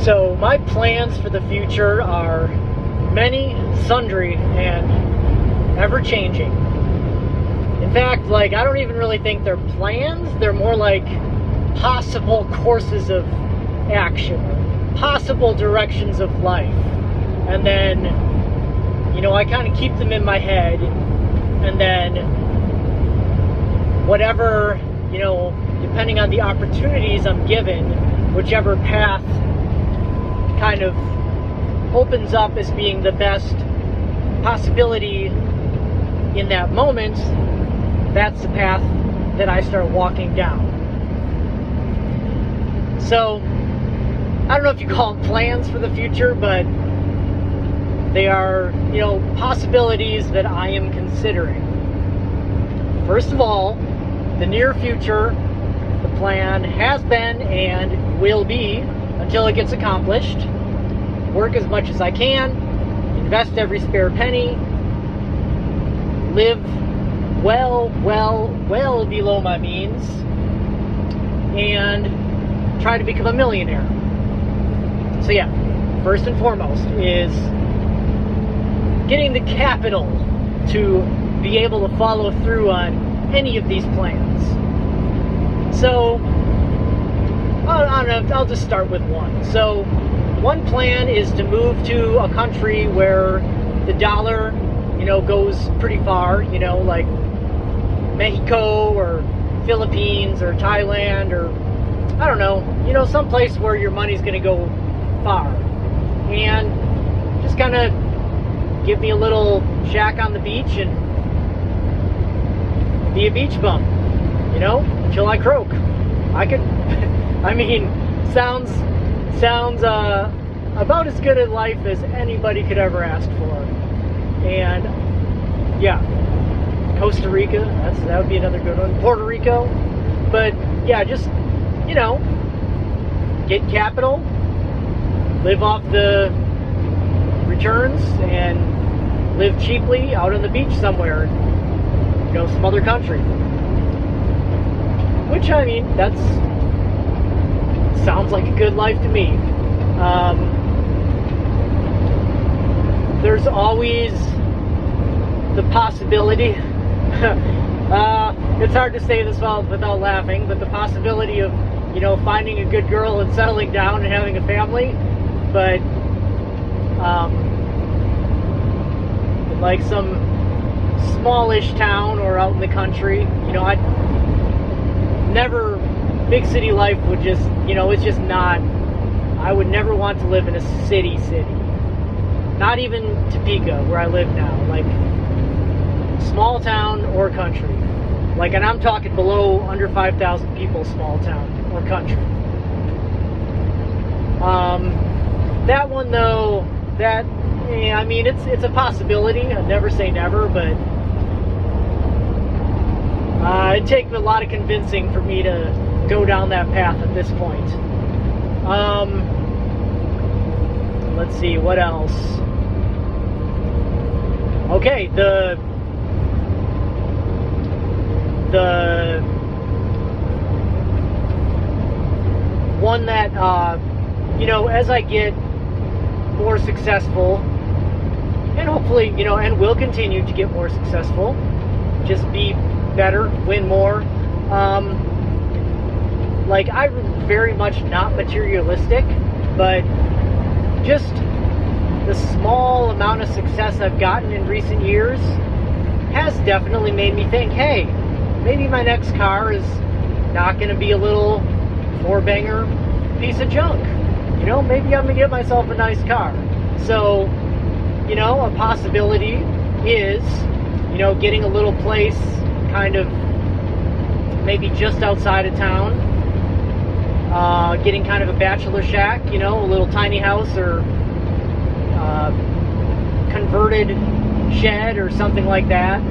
So my plans for the future are many, sundry, and ever-changing. In fact, I don't even really think they're plans. They're more like possible courses of action, possible directions of life. And then, I kind of keep them in my head, and then whatever, depending on the opportunities I'm given, whichever path kind of opens up as being the best possibility in that moment, that's the path that I start walking down. So, I don't know if you call them plans for the future, but they are, possibilities that I am considering. First of all, the near future, the plan has been and will be, until it gets accomplished, work as much as I can, invest every spare penny, live well below my means, and try to become a millionaire. So yeah, first and foremost is getting the capital to be able to follow through on any of these plans. So I'll just start with one. So one plan is to move to a country where the dollar, goes pretty far, like Mexico or Philippines or Thailand, or I don't know, someplace where your money's going to go far. And just kind of give me a little shack on the beach and be a beach bum, until I croak. I could, sounds about as good a life as anybody could ever ask for. And yeah, Costa Rica, that would be another good one. Puerto Rico. But yeah, just, get capital, live off the returns, and live cheaply out on the beach somewhere, some other country. Which, that sounds like a good life to me. There's always the possibility, it's hard to say this without laughing, but the possibility of, finding a good girl and settling down and having a family. But, like some smallish town or out in the country, big city life would just, it's just not, I would never want to live in a city. Not even Topeka, where I live now. Like, small town or country. And I'm talking under 5,000 people, small town or country. That one though, it's a possibility. I'd never say never, but it'd take a lot of convincing for me to go down that path at this point. Let's see, what else? Okay, the one that, as I get more successful, and hopefully, and will continue to get more successful, just be better, win more. I'm very much not materialistic, but just the small amount of success I've gotten in recent years has definitely made me think, hey, maybe my next car is not going to be a little four-banger piece of junk. Maybe I'm going to get myself a nice car. So, a possibility is, getting a little place kind of maybe just outside of town, getting kind of a bachelor shack, a little tiny house or converted shed or something like that.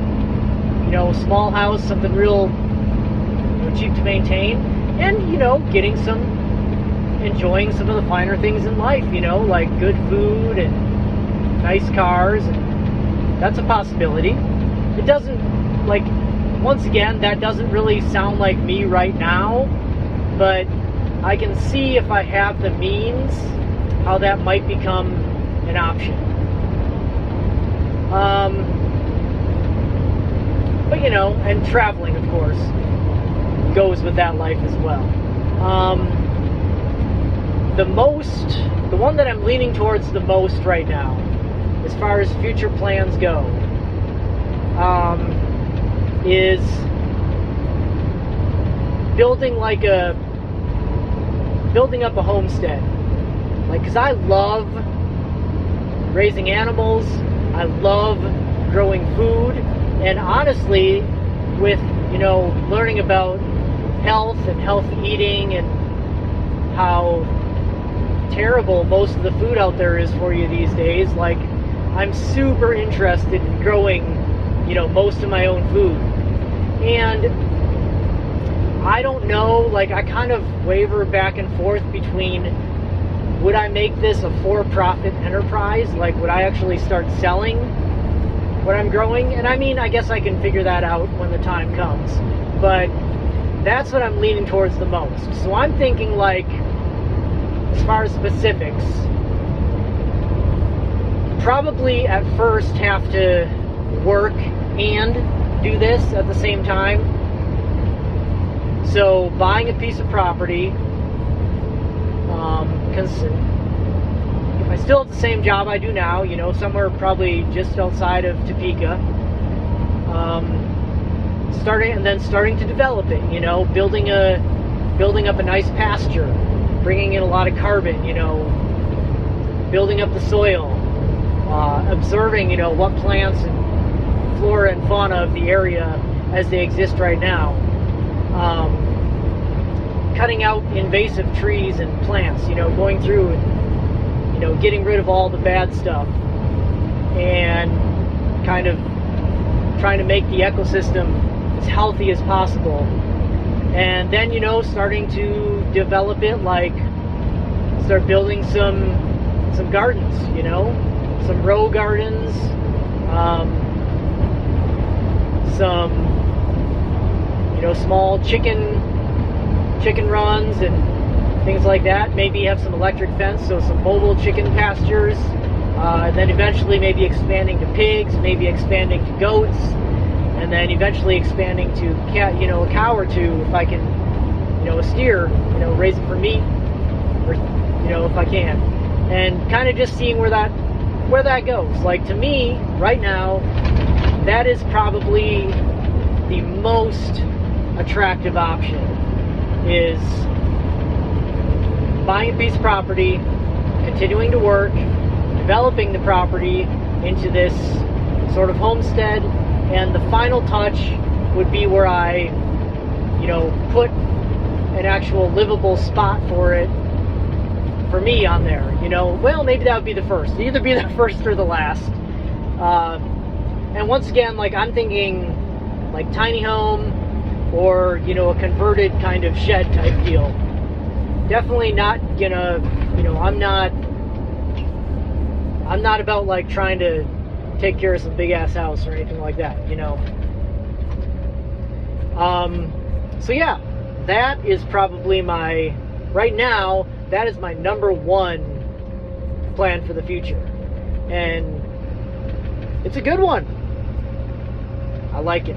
Small house, something real cheap to maintain, and enjoying some of the finer things in life, like good food and nice cars, and that's a possibility. It doesn't, once again, that doesn't really sound like me right now, but I can see if I have the means how that might become an option. But you know, and traveling, of course, goes with that life as well. The one that I'm leaning towards the most right now, as far as future plans go, is building up a homestead. Like, cause I love raising animals, I love growing food, and honestly, with, you know, learning about health and healthy eating and how terrible most of the food out there is for you these days, like, I'm super interested in growing, you know, most of my own food. And I don't know, like, I kind of waver back and forth between, would I make this a for-profit enterprise? Like, would I actually start selling what I'm growing? And I mean, I guess I can figure that out when the time comes. But that's what I'm leaning towards the most. So I'm thinking, like, as far as specifics, probably at first have to work and do this at the same time. So buying a piece of property, because if I still have the same job I do now, you know, somewhere probably just outside of Topeka, starting to develop it, you know, building up a nice pasture, bringing in a lot of carbon, you know, building up the soil, observing, you know, what plants and flora and fauna of the area as they exist right now, cutting out invasive trees and plants, you know, going through and, you know, getting rid of all the bad stuff, and kind of trying to make the ecosystem as healthy as possible. And then, you know, starting to develop it, like start building some gardens, you know, some row gardens, some, you know, small chicken runs and things like that. Maybe have some electric fence, so some mobile chicken pastures, and then eventually maybe expanding to pigs, maybe expanding to goats, and then eventually expanding to a cow or two if I can, you know, a steer, you know, raise it for meat, or, you know, if I can, and kind of just seeing where that goes. Like, to me right now, that is probably the most attractive option, is buying a piece of property, continuing to work, developing the property into this sort of homestead, and the final touch would be where I, you know, put an actual livable spot for it, for me, on there, you know. Well, maybe that would be the first. It'd either be the first or the last. And once again, like, I'm thinking like tiny home, or, you know, a converted kind of shed type deal. Definitely not gonna, you know, I'm not about like trying to take care of some big ass house or anything like that, you know. So yeah, that is probably right now, that is my number one plan for the future. And it's a good one. I like it.